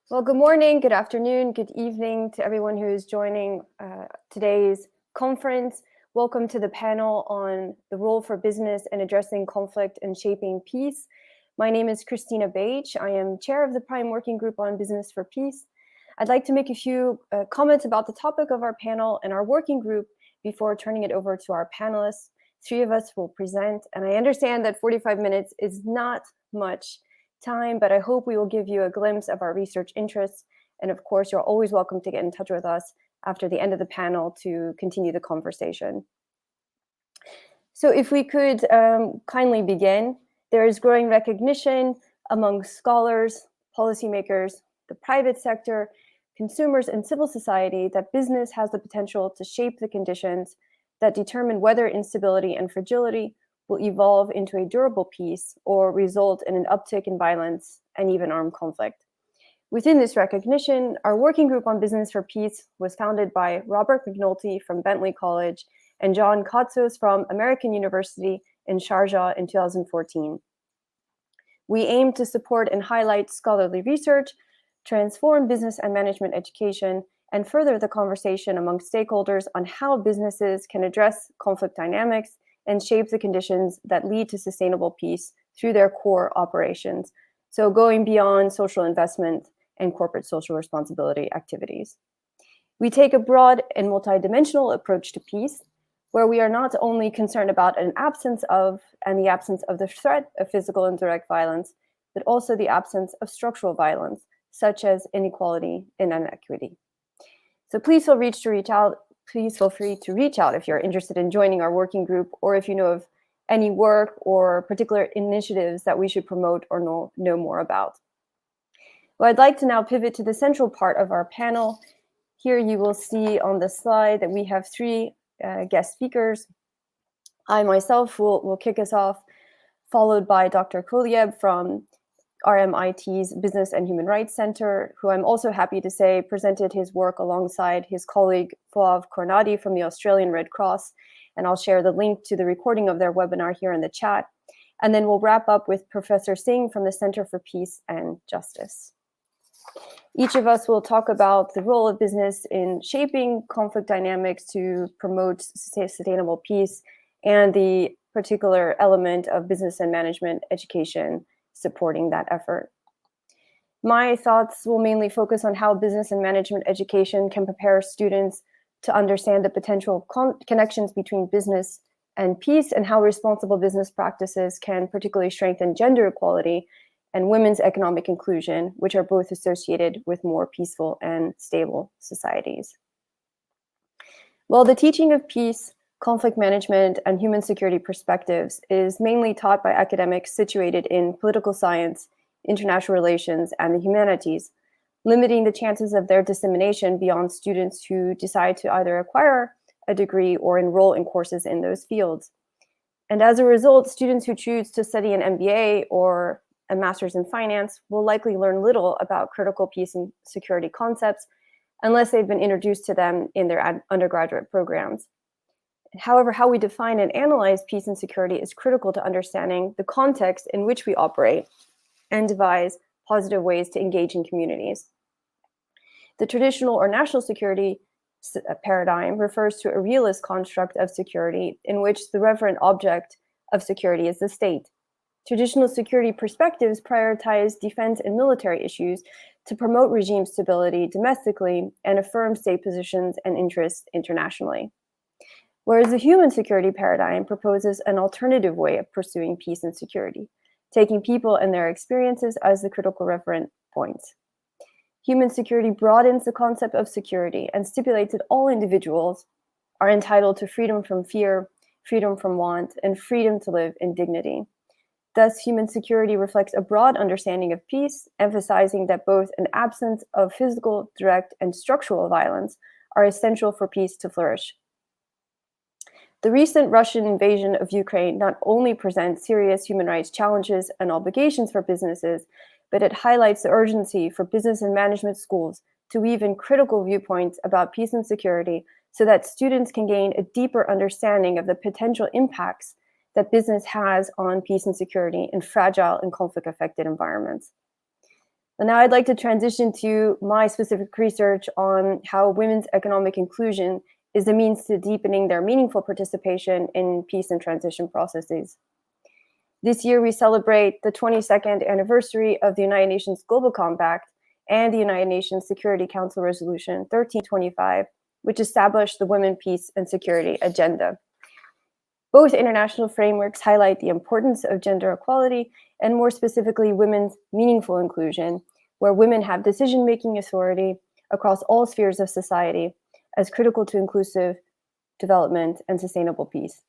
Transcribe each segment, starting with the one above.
Well, good morning, good afternoon, good evening to everyone who is joining today's conference. Welcome to the panel on the role for business in addressing conflict and shaping peace. My name is Christina Bache. I am chair of the Prime Working Group on Business for Peace. I'd like to make a few comments about the topic of our panel and our working group before turning it over to our panelists. Three of us will present, and I understand that 45 minutes is not much time, but I hope we will give you a glimpse of our research interests. And of course, you're always welcome to get in touch with us after the end of the panel to continue the conversation. So if we could kindly begin, there is growing recognition among scholars, policymakers, the private sector, consumers, and civil society that business has the potential to shape the conditions that determine whether instability and fragility will evolve into a durable peace or result in an uptick in violence and even armed conflict. Within this recognition, our working group on Business for Peace was founded by Robert McNulty from Bentley College and John Katsos from American University in Sharjah in 2014. We aim to support and highlight scholarly research, transform business and management education, and further the conversation among stakeholders on how businesses can address conflict dynamics and shape the conditions that lead to sustainable peace through their core operations. So going beyond social investment and corporate social responsibility activities. We take a broad and multidimensional approach to peace, where we are not only concerned about the absence of the threat of physical and direct violence, but also the absence of structural violence, such as inequality and inequity. So please feel free to reach out if you're interested in joining our working group, or if you know of any work or particular initiatives that we should promote or know more about. Well, I'd like to now pivot to the central part of our panel. Here you will see on the slide that we have three guest speakers. I myself will kick us off, followed by Dr. Kolieb from RMIT's Business and Human Rights Center, who I'm also happy to say presented his work alongside his colleague Flav Kornadi from the Australian Red Cross. And I'll share the link to the recording of their webinar here in the chat. And then we'll wrap up with Professor Singh from the Center for Peace and Justice. Each of us will talk about the role of business in shaping conflict dynamics to promote sustainable peace and the particular element of business and management education supporting that effort. My thoughts will mainly focus on how business and management education can prepare students to understand the potential connections between business and peace, and how responsible business practices can particularly strengthen gender equality and women's economic inclusion, which are both associated with more peaceful and stable societies. Well, the teaching of peace, conflict management, and human security perspectives is mainly taught by academics situated in political science, international relations, and the humanities, limiting the chances of their dissemination beyond students who decide to either acquire a degree or enroll in courses in those fields. And as a result, students who choose to study an MBA or a master's in finance will likely learn little about critical peace and security concepts unless they've been introduced to them in their undergraduate programs. However, how we define and analyze peace and security is critical to understanding the context in which we operate and devise positive ways to engage in communities. The traditional or national security paradigm refers to a realist construct of security in which the referent object of security is the state. Traditional security perspectives prioritize defense and military issues to promote regime stability domestically and affirm state positions and interests internationally. Whereas the human security paradigm proposes an alternative way of pursuing peace and security, taking people and their experiences as the critical referent points. Human security broadens the concept of security and stipulates that all individuals are entitled to freedom from fear, freedom from want, and freedom to live in dignity. Thus, human security reflects a broad understanding of peace, emphasizing that both an absence of physical, direct, and structural violence are essential for peace to flourish. The recent Russian invasion of Ukraine not only presents serious human rights challenges and obligations for businesses, but it highlights the urgency for business and management schools to weave in critical viewpoints about peace and security so that students can gain a deeper understanding of the potential impacts that business has on peace and security in fragile and conflict-affected environments. And now I'd like to transition to my specific research on how women's economic inclusion is a means to deepening their meaningful participation in peace and transition processes. This year, we celebrate the 22nd anniversary of the United Nations Global Compact and the United Nations Security Council Resolution 1325, which established the Women, Peace, and Security Agenda. Both international frameworks highlight the importance of gender equality and, more specifically, women's meaningful inclusion, where women have decision-making authority across all spheres of society as critical to inclusive development and sustainable peace.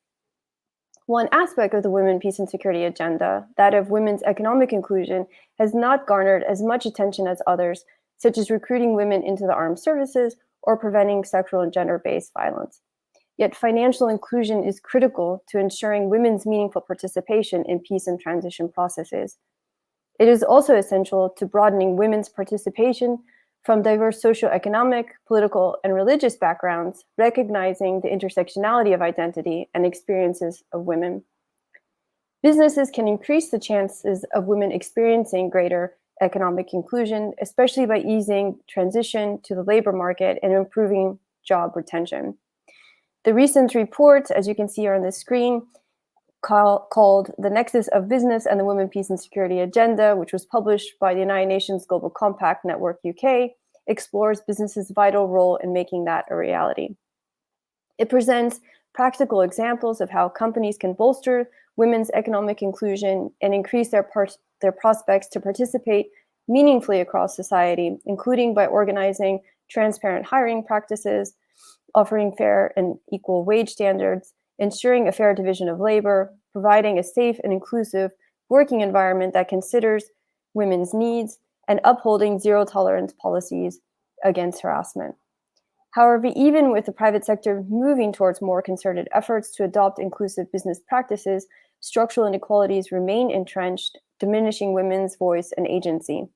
One aspect of the Women, Peace, and Security Agenda, that of women's economic inclusion, has not garnered as much attention as others, such as recruiting women into the armed services or preventing sexual and gender-based violence. Yet financial inclusion is critical to ensuring women's meaningful participation in peace and transition processes. It is also essential to broadening women's participation from diverse socioeconomic, political, and religious backgrounds, recognizing the intersectionality of identity and experiences of women. Businesses can increase the chances of women experiencing greater economic inclusion, especially by easing transition to the labor market and improving job retention. The recent report, as you can see on the screen, called The Nexus of Business and the Women, Peace and Security Agenda, which was published by the United Nations Global Compact Network UK, explores business's vital role in making that a reality. It presents practical examples of how companies can bolster women's economic inclusion and increase their prospects to participate meaningfully across society, including by organizing transparent hiring practices, offering fair and equal wage standards, ensuring a fair division of labor, providing a safe and inclusive working environment that considers women's needs, and upholding zero-tolerance policies against harassment. However, even with the private sector moving towards more concerted efforts to adopt inclusive business practices, structural inequalities remain entrenched, diminishing women's voice and agency.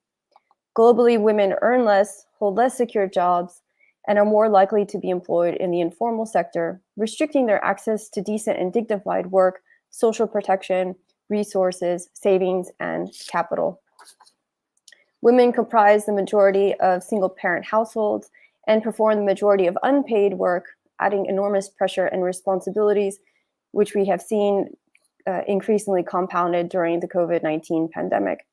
Globally, women earn less, hold less secure jobs, and are more likely to be employed in the informal sector, restricting their access to decent and dignified work, social protection, resources, savings, and capital. Women comprise the majority of single-parent households and perform the majority of unpaid work, adding enormous pressure and responsibilities, which we have seen increasingly compounded during the COVID-19 pandemic.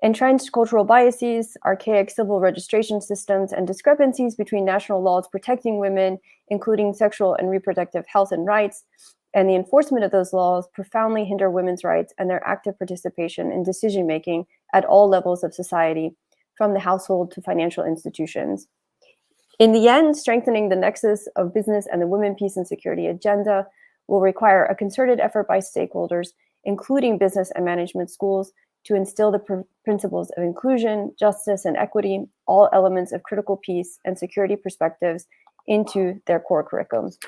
Entrenched cultural biases, archaic civil registration systems, and discrepancies between national laws protecting women, including sexual and reproductive health and rights, and the enforcement of those laws profoundly hinder women's rights and their active participation in decision-making at all levels of society, from the household to financial institutions. In the end, strengthening the nexus of business and the Women, Peace, and Security Agenda will require a concerted effort by stakeholders, including business and management schools, to instill the principles of inclusion, justice, and equity, all elements of critical peace and security perspectives, into their core curriculums.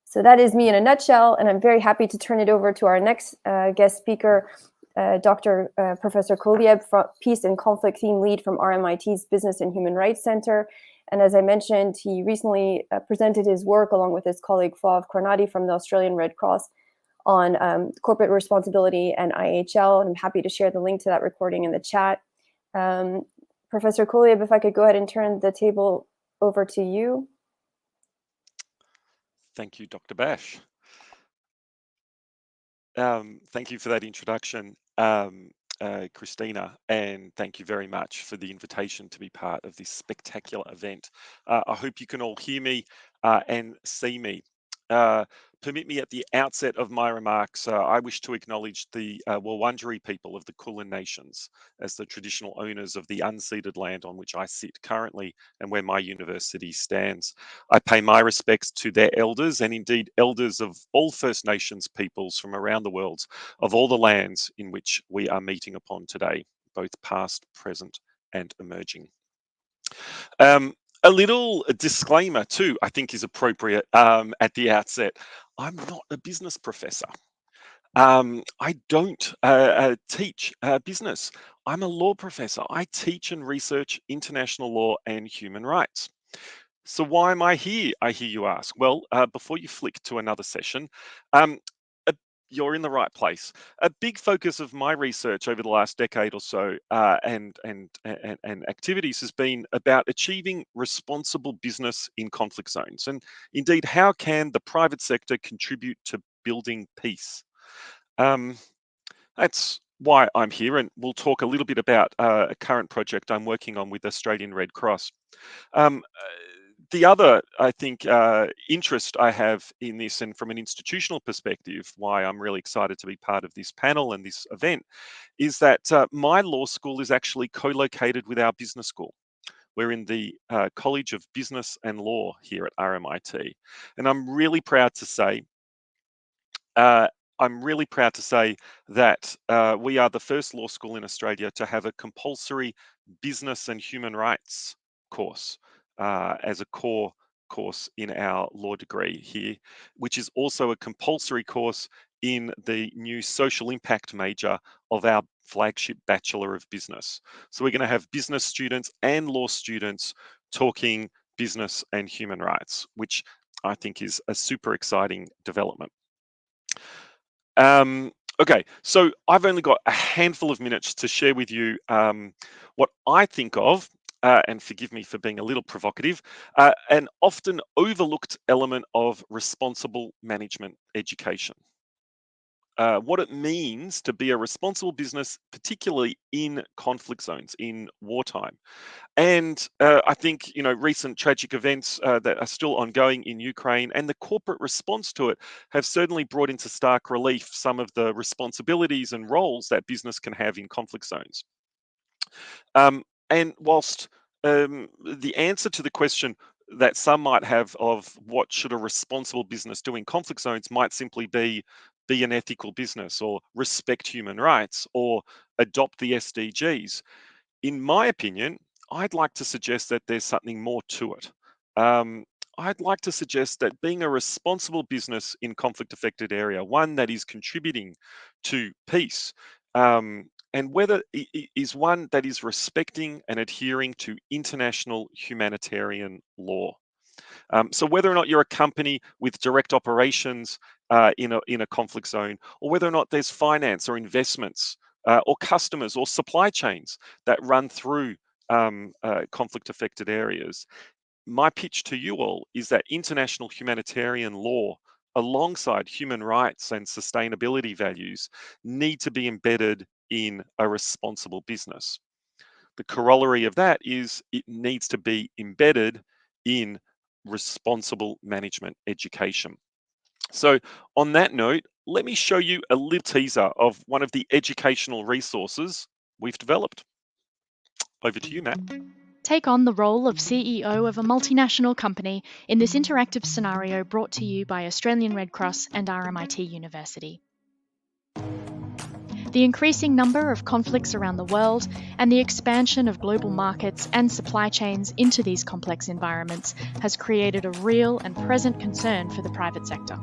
So that is me in a nutshell, and I'm very happy to turn it over to our next guest speaker, Dr. Professor Kolieb, Peace and Conflict Theme Lead from RMIT's Business and Human Rights Center. And as I mentioned, he recently presented his work along with his colleague Flav Kornati from the Australian Red Cross on corporate responsibility and IHL, and I'm happy to share the link to that recording in the chat. Professor Kolieb, if I could go ahead and turn the table over to you. Thank you, Dr. Bache. Thank you for that introduction, Christina, and thank you very much for the invitation to be part of this spectacular event. I hope you can all hear me and see me. Permit me at the outset of my remarks, I wish to acknowledge the Wurundjeri people of the Kulin Nations as the traditional owners of the unceded land on which I sit currently and where my university stands. I pay my respects to their elders and indeed elders of all First Nations peoples from around the world, of all the lands in which we are meeting upon today, both past, present, and emerging. A little disclaimer too, I think is appropriate at the outset. I'm not a business professor. I don't teach business. I'm a law professor. I teach and research international law and human rights. So why am I here, I hear you ask? Well, before you flick to another session, you're in the right place. A big focus of my research over the last decade or so, and activities has been about achieving responsible business in conflict zones, and indeed, how can the private sector contribute to building peace? Um, that's why I'm here, and we'll talk a little bit about a current project I'm working on with Australian Red Cross. The other, I think, interest I have in this, and from an institutional perspective, why I'm really excited to be part of this panel and this event, is that my law school is actually co-located with our business school. We're in the College of Business and Law here at RMIT, and uh, I'm really proud to say that we are the first law school in Australia to have a compulsory business and human rights course as a core course in our law degree here, which is also a compulsory course in the new social impact major of our flagship Bachelor of Business. So we're going to have business students and law students talking business and human rights, which I think is a super exciting development. Okay, so I've only got a handful of minutes to share with you what I think of, and forgive me for being a little provocative, an often overlooked element of responsible management education. What it means to be a responsible business, particularly in conflict zones, in wartime. And I think, recent tragic events that are still ongoing in Ukraine and the corporate response to it have certainly brought into stark relief some of the responsibilities and roles that business can have in conflict zones. And whilst the answer to the question that some might have of what should a responsible business do in conflict zones might simply be an ethical business, or respect human rights, or adopt the SDGs, in my opinion, I'd like to suggest that there's something more to it. Um, I'd like to suggest that being a responsible business in conflict affected area, one that is contributing to peace, and whether is one that is respecting and adhering to international humanitarian law. So whether or not you're a company with direct operations in a conflict zone, or whether or not there's finance or investments, or customers or supply chains that run through conflict affected areas, my pitch to you all is that international humanitarian law, alongside human rights and sustainability values, need to be embedded in a responsible business. The corollary of that is it needs to be embedded in responsible management education. So, on that note, let me show you a little teaser of one of the educational resources we've developed. Over to you, Matt. Take on the role of CEO of a multinational company in this interactive scenario brought to you by Australian Red Cross and RMIT University. The increasing number of conflicts around the world and the expansion of global markets and supply chains into these complex environments has created a real and present concern for the private sector.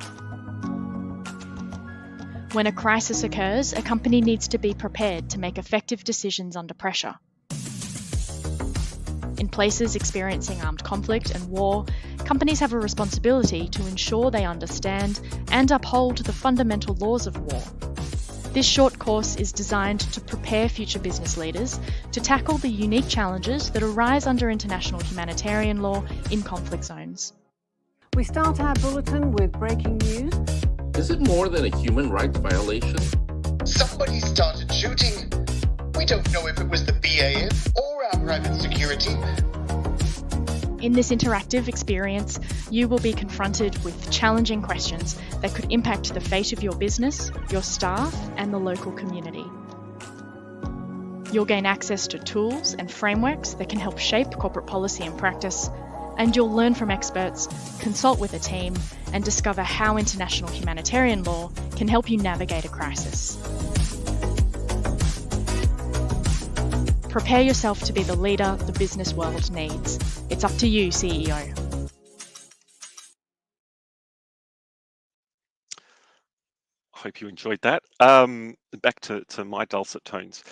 When a crisis occurs, a company needs to be prepared to make effective decisions under pressure. In places experiencing armed conflict and war, companies have a responsibility to ensure they understand and uphold the fundamental laws of war. This short course is designed to prepare future business leaders to tackle the unique challenges that arise under international humanitarian law in conflict zones. We start our bulletin with breaking news. Is it more than a human rights violation? Somebody started shooting. We don't know if it was the BAF or our private security. In this interactive experience, you will be confronted with challenging questions that could impact the fate of your business, your staff, and the local community. You'll gain access to tools and frameworks that can help shape corporate policy and practice, and you'll learn from experts, consult with a team, and discover how international humanitarian law can help you navigate a crisis. Prepare yourself to be the leader the business world needs. It's up to you, CEO. I hope you enjoyed that. Back to my dulcet tones.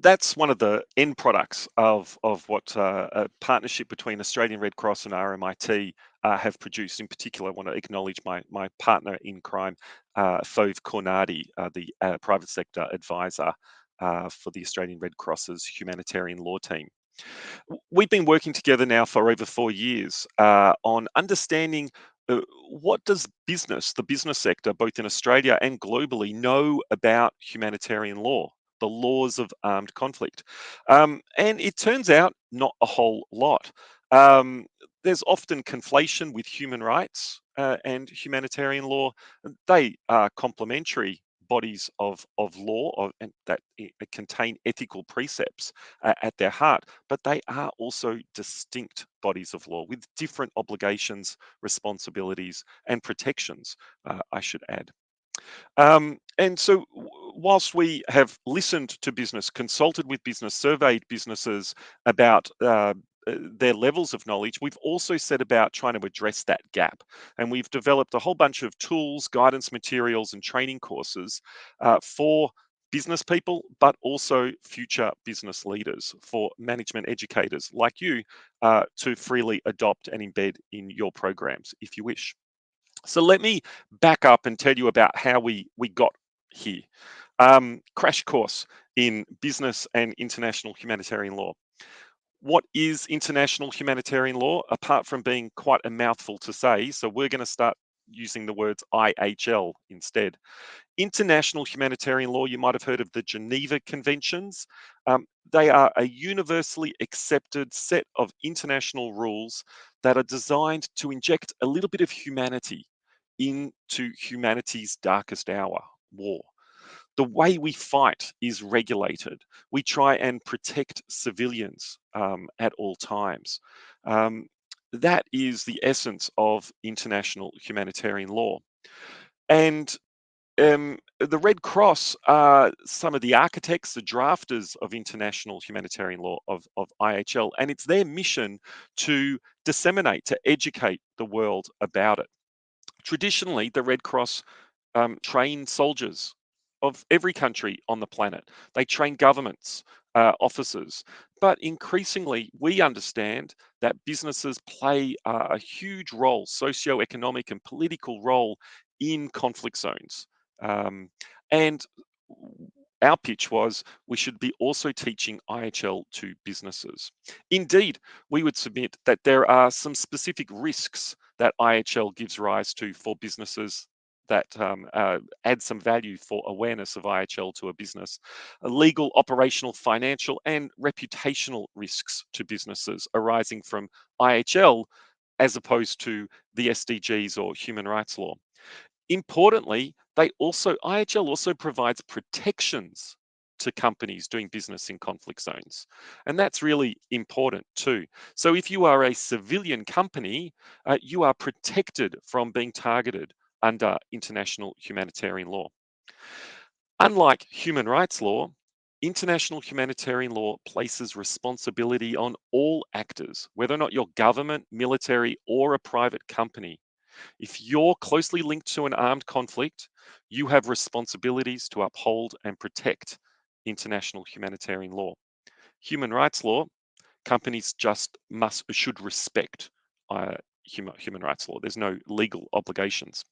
That's one of the end products of what a partnership between Australian Red Cross and RMIT have produced. In particular, I want to acknowledge my partner in crime, Fove Kornadi, the private sector advisor for the Australian Red Cross's Humanitarian Law team. We've been working together now for over 4 years on understanding what does the business sector, both in Australia and globally, know about humanitarian law, the laws of armed conflict. And it turns out not a whole lot. There's often conflation with human rights and humanitarian law. They are complementary bodies of law and that contain ethical precepts at their heart, but they are also distinct bodies of law with different obligations, responsibilities, and protections, I should add. And so, whilst we have listened to business, consulted with business, surveyed businesses about their levels of knowledge, we've also set about trying to address that gap. And we've developed a whole bunch of tools, guidance materials, and training courses for business people, but also future business leaders, for management educators like you to freely adopt and embed in your programs if you wish. So let me back up and tell you about how we got here. Crash course in business and international humanitarian law. What is international humanitarian law, apart from being quite a mouthful to say? So we're going to start using the words IHL instead. International humanitarian law, you might have heard of the Geneva Conventions. They are a universally accepted set of international rules that are designed to inject a little bit of humanity into humanity's darkest hour, war. The way we fight is regulated. We try and protect civilians at all times. That is the essence of international humanitarian law. And the Red Cross are some of the architects, the drafters of international humanitarian law of IHL, and it's their mission to disseminate, to educate the world about it. Traditionally, the Red Cross train soldiers of every country on the planet. They train governments, officers. But increasingly, we understand that businesses play a huge role, socio-economic and political role in conflict zones. And our pitch was we should be also teaching IHL to businesses. Indeed, we would submit that there are some specific risks that IHL gives rise to for businesses that add some value for awareness of IHL to a business. Legal, operational, financial, and reputational risks to businesses arising from IHL as opposed to the SDGs or human rights law. Importantly, IHL also provides protections to companies doing business in conflict zones. And that's really important too. So if you are a civilian company, you are protected from being targeted under international humanitarian law. Unlike human rights law, international humanitarian law places responsibility on all actors, whether or not you're government, military, or a private company. If you're closely linked to an armed conflict, you have responsibilities to uphold and protect international humanitarian law. Human rights law, companies just should respect human rights law. There's no legal obligations.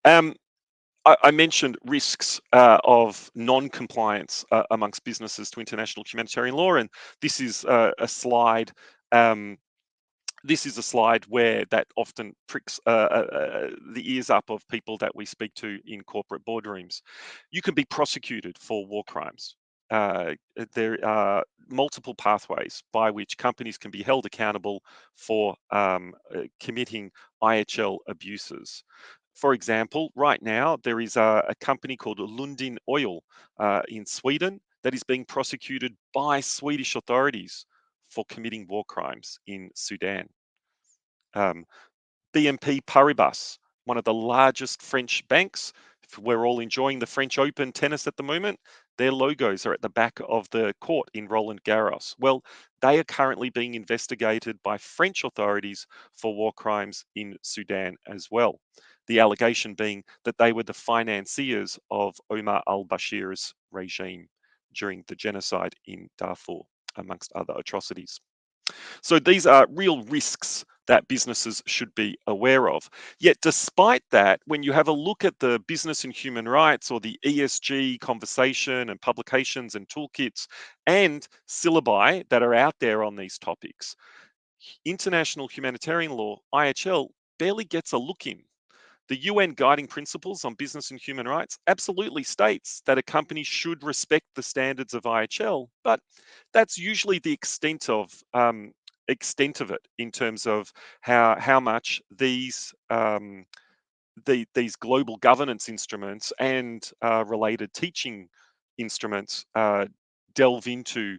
I mentioned risks of non-compliance amongst businesses to international humanitarian law, and this is a slide. This is a slide where that often pricks the ears up of people that we speak to in corporate boardrooms. You can be prosecuted for war crimes. There are multiple pathways by which companies can be held accountable for committing IHL abuses. For example, right now, there is a company called Lundin Oil in Sweden that is being prosecuted by Swedish authorities for committing war crimes in Sudan. BNP Paribas, one of the largest French banks. We're all enjoying the French Open tennis at the moment. Their logos are at the back of the court in Roland Garros. Well, they are currently being investigated by French authorities for war crimes in Sudan as well. The allegation being that they were the financiers of Omar al-Bashir's regime during the genocide in Darfur, amongst other atrocities. So these are real risks that businesses should be aware of. Yet despite that, when you have a look at the business and human rights or the ESG conversation and publications and toolkits and syllabi that are out there on these topics, international humanitarian law, IHL, barely gets a look in. The UN Guiding Principles on Business and Human Rights absolutely states that a company should respect the standards of IHL, but that's usually the extent of it in terms of how much these global governance instruments and related teaching instruments delve into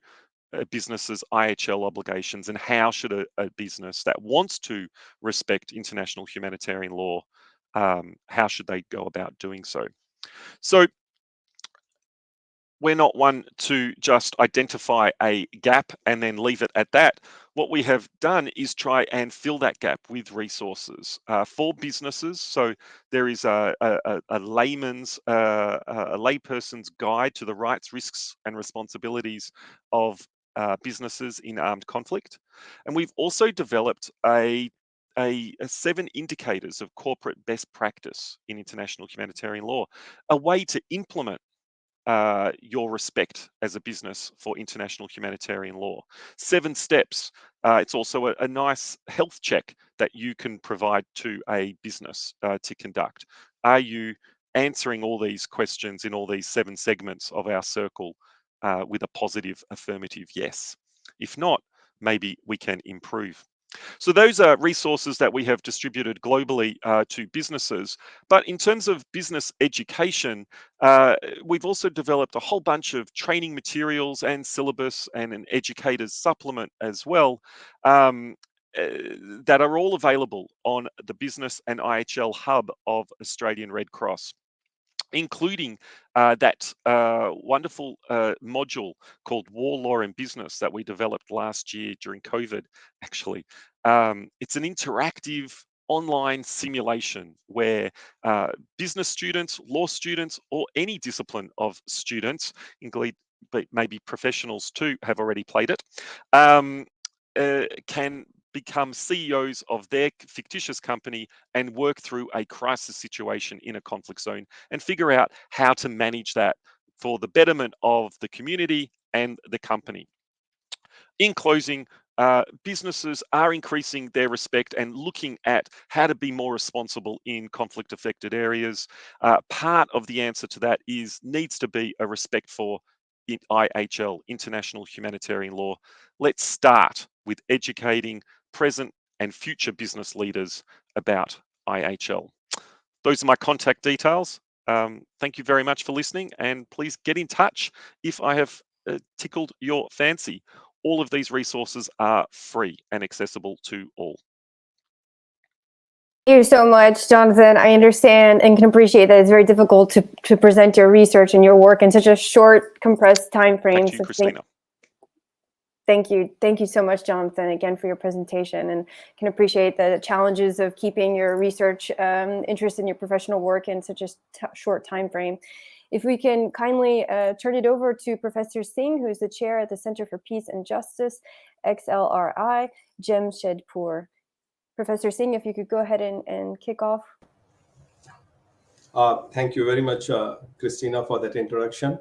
a business's IHL obligations, and how should a business that wants to respect international humanitarian law, how should they go about doing so? So we're not one to just identify a gap and then leave it at that. What we have done is try and fill that gap with resources for businesses. So there is a layperson's guide to the rights, risks, and responsibilities of businesses in armed conflict. And we've also developed a 7 indicators of corporate best practice in international humanitarian law, a way to implement your respect as a business for international humanitarian law. 7 steps. It's also a nice health check that you can provide to a business to conduct. Are you answering all these questions in all these 7 segments of our circle with a positive affirmative yes? If not, maybe we can improve. So those are resources that we have distributed globally to businesses. But in terms of business education, we've also developed a whole bunch of training materials and syllabus and an educator's supplement as well, that are all available on the Business and IHL Hub of Australian Red Cross, including that wonderful module called War, Law and Business that we developed last year during COVID, actually. It's an interactive online simulation where business students, law students, or any discipline of students, including maybe professionals too, have already played it, can become CEOs of their fictitious company and work through a crisis situation in a conflict zone and figure out how to manage that for the betterment of the community and the company. In closing, businesses are increasing their respect and looking at how to be more responsible in conflict affected areas. Part of the answer to that needs to be a respect for IHL, international humanitarian law. Let's start with educating present and future business leaders about IHL. Those are my contact details. Thank you very much for listening, and please get in touch if I have tickled your fancy. All of these resources are free and accessible to all. Thank you so much, Jonathan. I understand and can appreciate that it's very difficult to present your research and your work in such a short, compressed time frame. Thank you, Christina. Thank you. Thank you so much, Jonathan, again, for your presentation, and can appreciate the challenges of keeping your research interest in your professional work in such a short time frame. If we can kindly turn it over to Professor Singh, who is the chair at the Center for Peace and Justice, XLRI, Jamshedpur. Professor Singh, if you could go ahead and kick off. Thank you very much, Christina, for that introduction.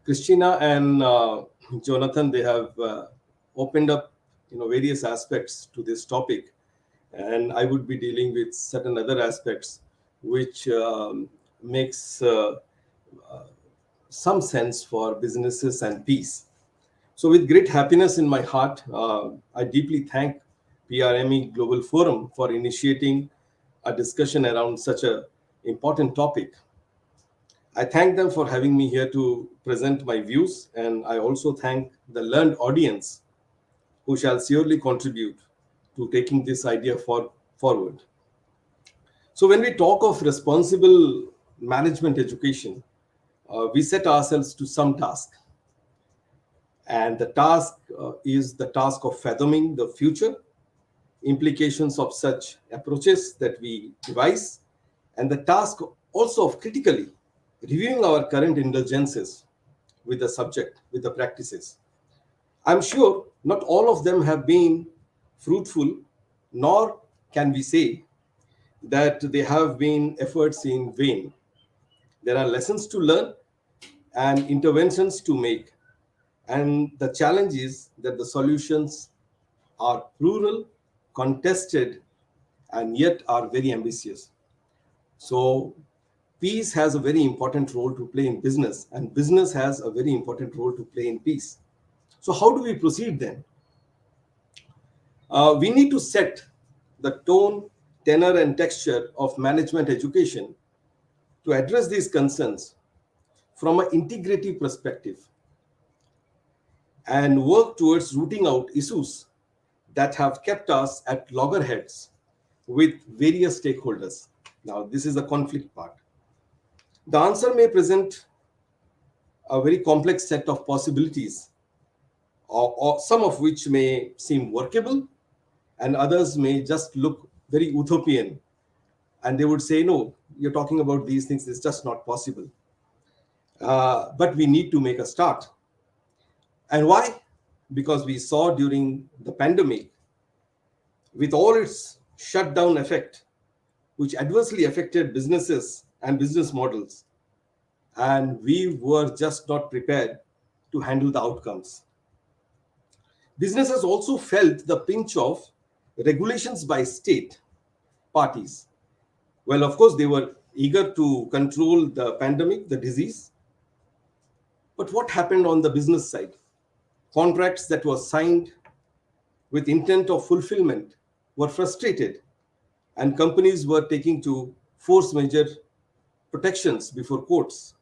Christina and Jonathan, they have opened up various aspects to this topic, and I would be dealing with certain other aspects which makes some sense for businesses and peace. So with great happiness in my heart, I deeply thank PRME Global Forum for initiating a discussion around such an important topic. I thank them for having me here to present my views, and I also thank the learned audience who shall surely contribute to taking this idea forward. So when we talk of responsible management education, we set ourselves to some task. And the task is the task of fathoming the future, implications of such approaches that we devise, and the task also of critically reviewing our current indulgences with the subject, with the practices. I'm sure not all of them have been fruitful, nor can we say that they have been efforts in vain. There are lessons to learn and interventions to make. And the challenge is that the solutions are plural, contested, and yet are very ambitious. So peace has a very important role to play in business, and business has a very important role to play in peace. So how do we proceed then? We need to set the tone, tenor, and texture of management education to address these concerns from an integrative perspective and work towards rooting out issues that have kept us at loggerheads with various stakeholders. Now, this is the conflict part. The answer may present a very complex set of possibilities, or some of which may seem workable, and others may just look very utopian. And they would say, no, you're talking about these things, it's just not possible. But we need to make a start. And why? Because we saw during the pandemic, with all its shutdown effect, which adversely affected businesses and business models, and we were just not prepared to handle the outcomes. Businesses also felt the pinch of regulations by state parties. Well, of course, they were eager to control the pandemic, the disease. But what happened on the business side? Contracts that were signed with intent of fulfillment were frustrated, and companies were taking to force majeure protections before courts.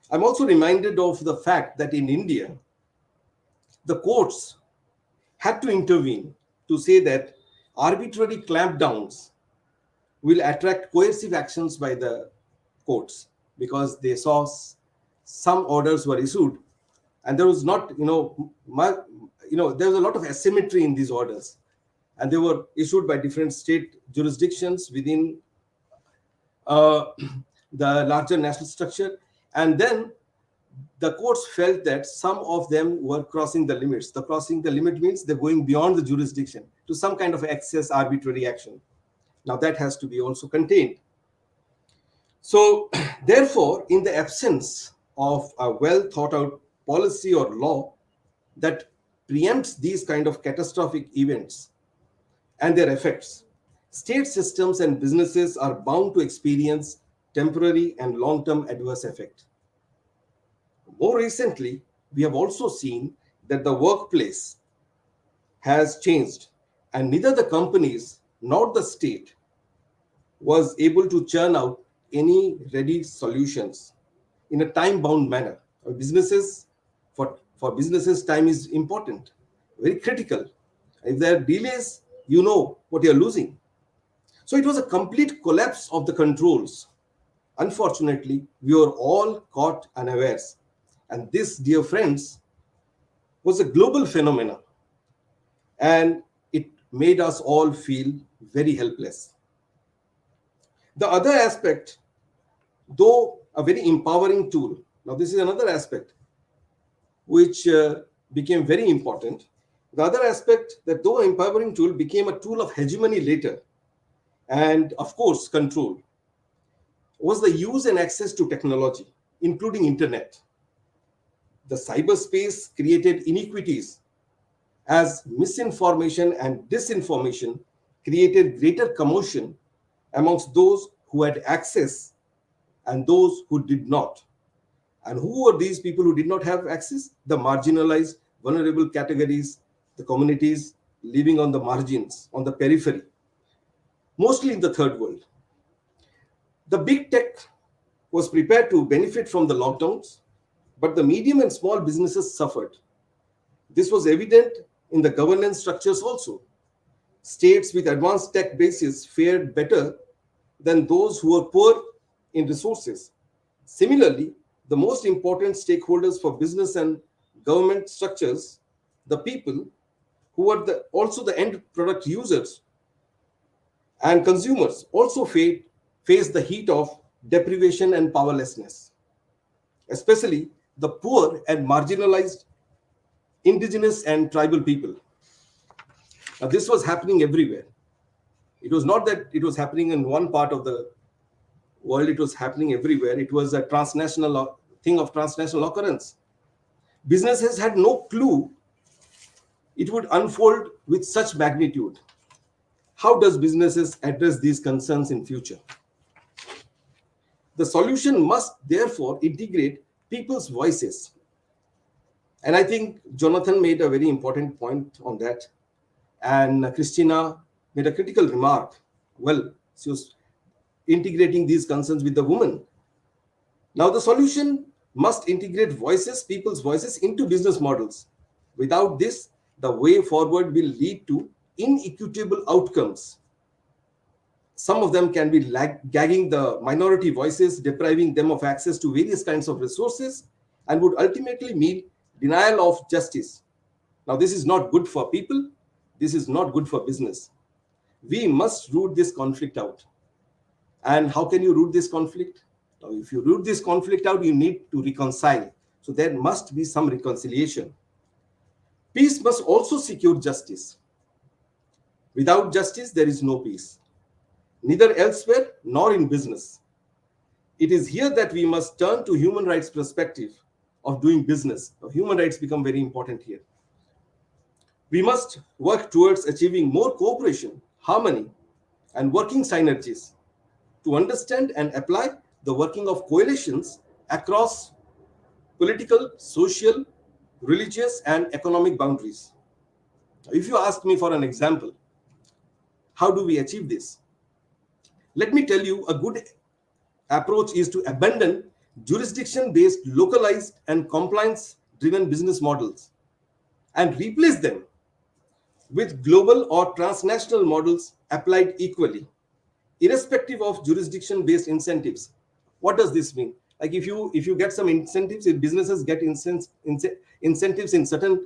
I'm also reminded of the fact that in India, the courts had to intervene to say that arbitrary clampdowns will attract coercive actions by the courts, because they saw some orders were issued and there was not, there was a lot of asymmetry in these orders, and they were issued by different state jurisdictions within the larger national structure. And then the courts felt that some of them were crossing the limits. The crossing the limit means they're going beyond the jurisdiction to some kind of excess arbitrary action. Now that has to be also contained. So therefore, in the absence of a well thought out policy or law that preempts these kind of catastrophic events and their effects, state systems and businesses are bound to experience temporary and long-term adverse effect. More recently, we have also seen that the workplace has changed, and neither the companies nor the state was able to churn out any ready solutions in a time-bound manner. For businesses, time is important, very critical. If there are delays, you know what you're losing. So it was a complete collapse of the controls. Unfortunately, we were all caught unawares. And this, dear friends, was a global phenomenon. And it made us all feel very helpless. The other aspect, though a very empowering tool, now this is another aspect which became very important. The other aspect, that though an empowering tool, became a tool of hegemony later, and of course control, was the use and access to technology, including internet. The cyberspace created inequities, as misinformation and disinformation created greater commotion amongst those who had access and those who did not. And who were these people who did not have access? The marginalized, vulnerable categories, the communities living on the margins, on the periphery, mostly in the third world. The big tech was prepared to benefit from the lockdowns, but the medium and small businesses suffered. This was evident in the governance structures also. States with advanced tech bases fared better than those who were poor in resources. Similarly, the most important stakeholders for business and government structures, the people who are also the end product users and consumers, also face the heat of deprivation and powerlessness, especially the poor and marginalized indigenous and tribal people. Now, this was happening everywhere. It was not that it was happening in one part of the world, it was happening everywhere. It was a transnational thing of transnational occurrence. Businesses had no clue it would unfold with such magnitude. How does businesses address these concerns in future? The solution must therefore integrate people's voices. And I think Jonathan made a very important point on that. And Christina made a critical remark. Well, she was integrating these concerns with the woman. Now, the solution must integrate voices, people's voices, into business models. Without this, the way forward will lead to inequitable outcomes. Some of them can be gagging the minority voices, depriving them of access to various kinds of resources, and would ultimately mean denial of justice. Now, this is not good for people. This is not good for business. We must root this conflict out. And how can you root this conflict? Now, if you root this conflict out, you need to reconcile. So there must be some reconciliation. Peace must also secure justice. Without justice, there is no peace, neither elsewhere nor in business. It is here that we must turn to human rights perspective of doing business. Now, human rights become very important here. We must work towards achieving more cooperation, harmony, and working synergies to understand and apply the working of coalitions across political, social, religious, and economic boundaries. If you ask me for an example, how do we achieve this? Let me tell you, a good approach is to abandon jurisdiction-based, localized, and compliance-driven business models and replace them with global or transnational models applied equally, irrespective of jurisdiction-based incentives. What does this mean? Like if you get some incentives, if businesses get incentives in certain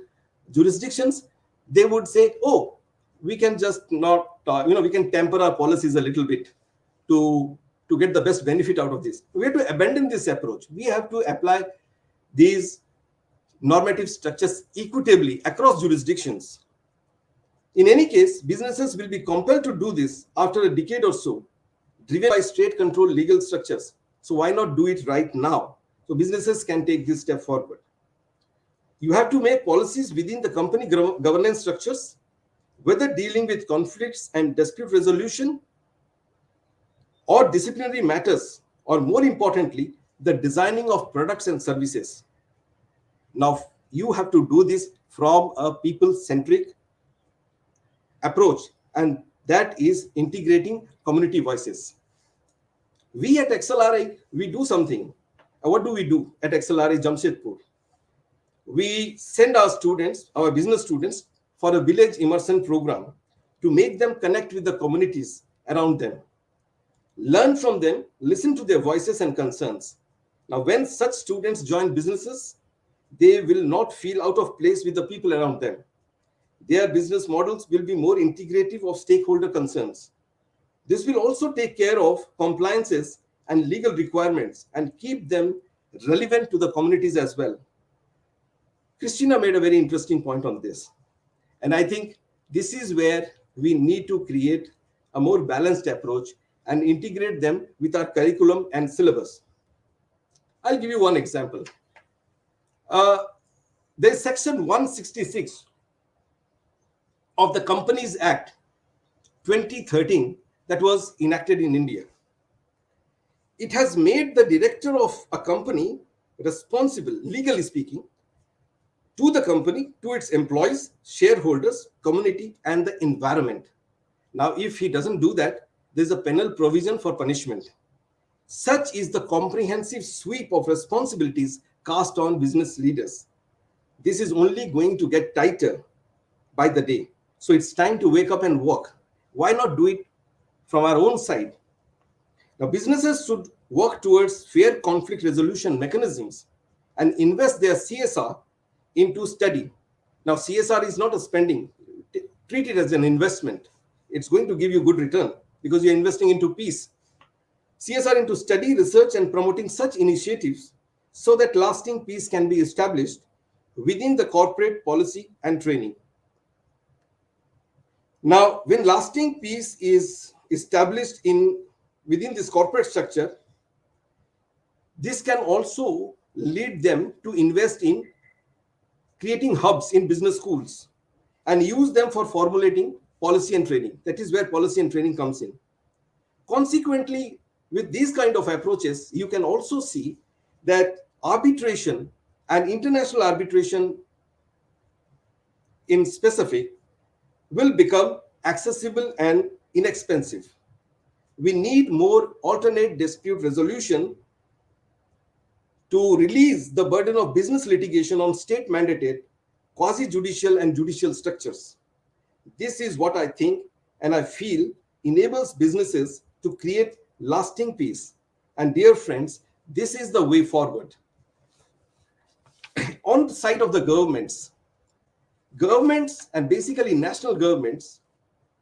jurisdictions, they would say, oh, we can just not, we can temper our policies a little bit to get the best benefit out of this. We have to abandon this approach. We have to apply these normative structures equitably across jurisdictions. In any case, businesses will be compelled to do this after a decade or so, driven by state-controlled legal structures. So why not do it right now? So businesses can take this step forward. You have to make policies within the company governance structures, whether dealing with conflicts and dispute resolution or disciplinary matters, or more importantly, the designing of products and services. Now, you have to do this from a people-centric approach, and that is integrating community voices. We at XLRI, we do something. What do we do at XLRI Jamshedpur? We send our students, our business students, for a village immersion program to make them connect with the communities around them. Learn from them, listen to their voices and concerns. Now, when such students join businesses, they will not feel out of place with the people around them. Their business models will be more integrative of stakeholder concerns. This will also take care of compliances and legal requirements and keep them relevant to the communities as well. Christina made a very interesting point on this. And I think this is where we need to create a more balanced approach and integrate them with our curriculum and syllabus. I'll give you one example. There's section 166 of the Companies Act 2013 that was enacted in India. It has made the director of a company responsible, legally speaking, to the company, to its employees, shareholders, community, and the environment. Now, if he doesn't do that, there's a penal provision for punishment. Such is the comprehensive sweep of responsibilities cast on business leaders. This is only going to get tighter by the day. So it's time to wake up and work. Why not do it from our own side? Now, businesses should work towards fair conflict resolution mechanisms and invest their CSR into study. Now, CSR is not a spending. Treat it as an investment. It's going to give you good return because you're investing into peace. CSR into study, research, and promoting such initiatives so that lasting peace can be established within the corporate policy and training. Now, when lasting peace is established within this corporate structure, this can also lead them to invest in creating hubs in business schools and use them for formulating policy and training. That is where policy and training comes in. Consequently, with these kind of approaches, you can also see that arbitration and international arbitration in specific will become accessible and inexpensive. We need more alternate dispute resolution to release the burden of business litigation on state-mandated, quasi-judicial and judicial structures. This is what I think and I feel enables businesses to create lasting peace. And dear friends, this is the way forward. On the side of the governments and basically national governments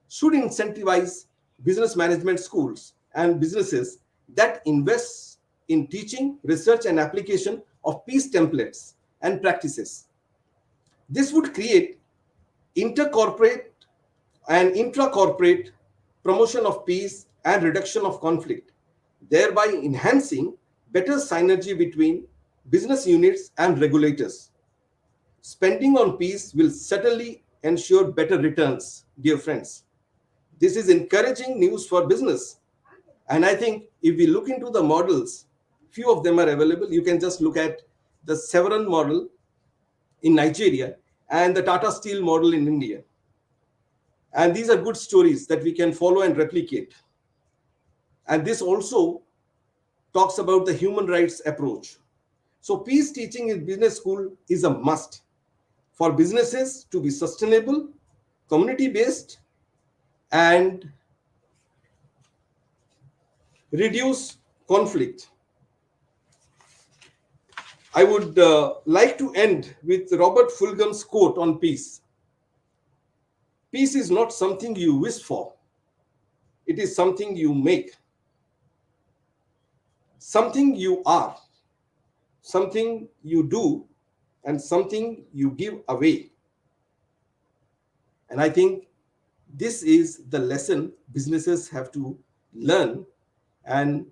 should incentivize business management schools and businesses that invest in teaching, research, and application of peace templates and practices. This would create intercorporate and intra-corporate promotion of peace and reduction of conflict, thereby enhancing better synergy between business units and regulators. Spending on peace will certainly ensure better returns, dear friends. This is encouraging news for business. And I think if we look into the models, few of them are available. You can just look at the Severn model in Nigeria and the Tata Steel model in India. And these are good stories that we can follow and replicate. And this also talks about the human rights approach. So peace teaching in business school is a must for businesses to be sustainable, community-based, and reduce conflict. I would like to end with Robert Fulghum's quote on peace. Peace is not something you wish for. It is something you make. Something you are. Something you do. And something you give away. And I think this is the lesson businesses have to learn and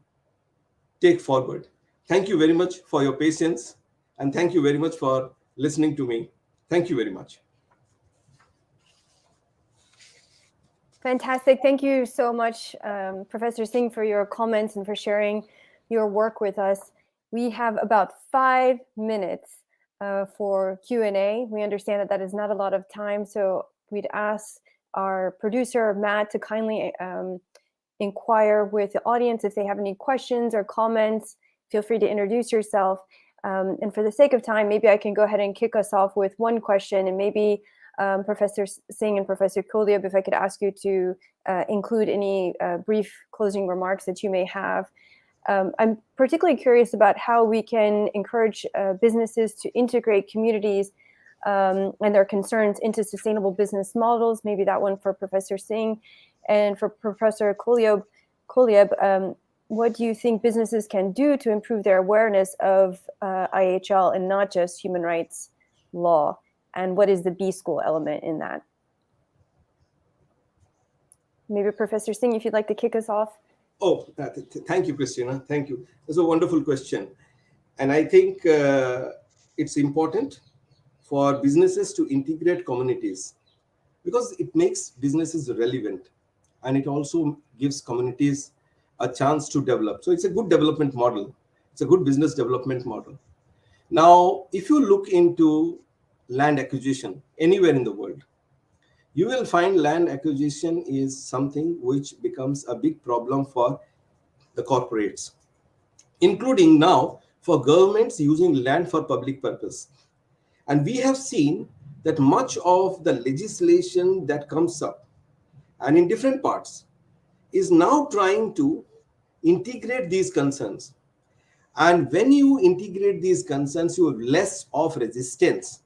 take forward. Thank you very much for your patience, and thank you very much for listening to me. Thank you very much. Fantastic. Thank you so much, Professor Singh, for your comments and for sharing your work with us. We have about 5 minutes for Q&A. We understand that that is not a lot of time, so we'd ask our producer, Matt, to kindly inquire with the audience if they have any questions or comments. Feel free to introduce yourself. And for the sake of time, maybe I can go ahead and kick us off with one question, and maybe Professor Singh and Professor Kolieb, if I could ask you to include any brief closing remarks that you may have. I'm particularly curious about how we can encourage businesses to integrate communities and their concerns into sustainable business models. Maybe that one for Professor Singh. And for Professor Kolieb, what do you think businesses can do to improve their awareness of IHL and not just human rights law? And what is the B school element in that? Maybe Professor Singh, if you'd like to kick us off. Oh, thank you, Christina. Thank you. That's a wonderful question. And I think it's important for businesses to integrate communities because it makes businesses relevant and it also gives communities a chance to develop. So it's a good development model. It's a good business development model. Now, if you look into land acquisition anywhere in the world, you will find land acquisition is something which becomes a big problem for the corporates, including now for governments using land for public purpose. And we have seen that much of the legislation that comes up and in different parts is now trying to integrate these concerns. And when you integrate these concerns, you have less of resistance.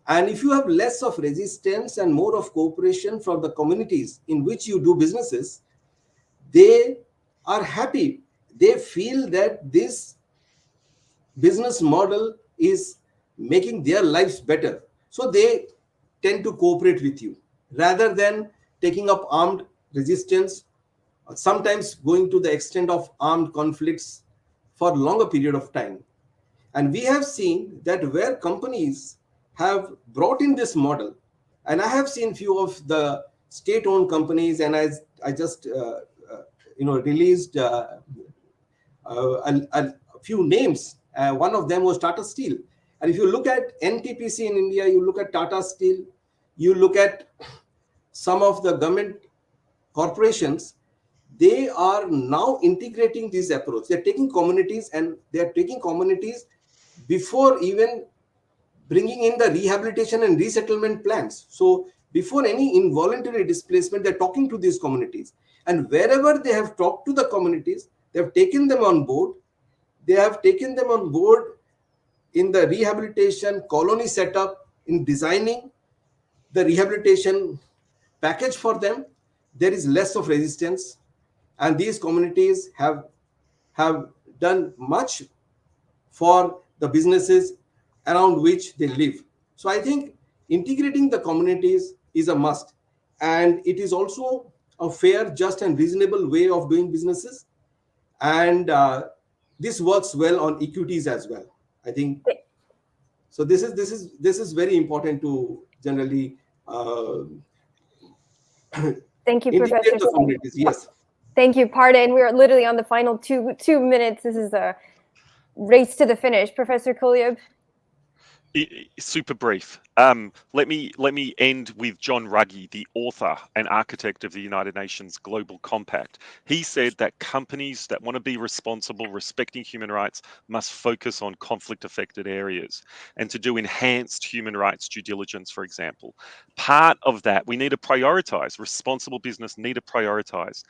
And if you have less of resistance and more of cooperation from the communities in which you do businesses, they are happy. They feel that this business model is making their lives better. So they tend to cooperate with you rather than taking up armed resistance, sometimes going to the extent of armed conflicts for longer period of time. And we have seen that where companies have brought in this model, and I have seen few of the state-owned companies, and I just released a few names. One of them was Tata Steel. And if you look at NTPC in India, you look at Tata Steel, you look at some of the government corporations, they are now integrating this approach. They're taking communities, and they're taking communities before even bringing in the rehabilitation and resettlement plans. So before any involuntary displacement, they're talking to these communities. And wherever they have talked to the communities, they have taken them on board. They have taken them on board in the rehabilitation colony setup, in designing the rehabilitation package for them. There is less of resistance, and these communities have done much for the businesses around which they live. So I think integrating the communities is a must, and it is also a fair, just, and reasonable way of doing businesses. And this works well on equities as well, I think. So this is very important to generally Thank you, integrate Professor the Singh. communities. Yes. Thank you, Pardon. We're literally on the final two minutes. This is a race to the finish. Professor Kolieb. Super brief. Let me end with John Ruggie, the author and architect of the United Nations Global Compact. He said that companies that want to be responsible, respecting human rights, must focus on conflict-affected areas, and to do enhanced human rights due diligence, for example. Part of that, we need to prioritize. Responsible business need to prioritize.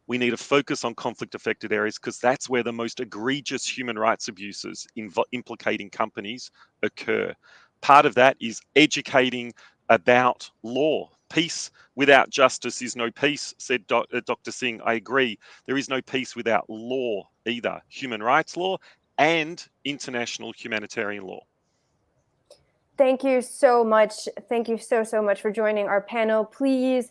We need to focus on conflict-affected areas because that's where the most egregious human rights abuses implicating companies occur. Part of that is educating about law. Peace without justice is no peace, said Dr. Singh. I agree. There is no peace without law either, human rights law and international humanitarian law. Thank you so much. Thank you so much for joining our panel. Please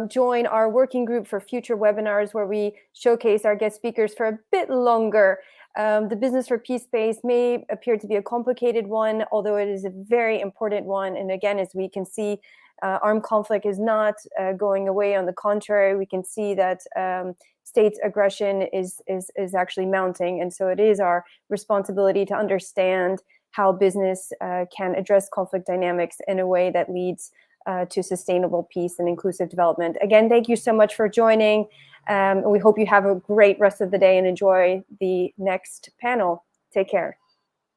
join our working group for future webinars where we showcase our guest speakers for a bit longer. The Business for Peace space may appear to be a complicated one, although it is a very important one. And again, as we can see, armed conflict is not going away. On the contrary, we can see that state aggression is actually mounting. And so it is our responsibility to understand how business can address conflict dynamics in a way that leads to sustainable peace and inclusive development. Again, thank you so much for joining. We hope you have a great rest of the day and enjoy the next panel. Take care.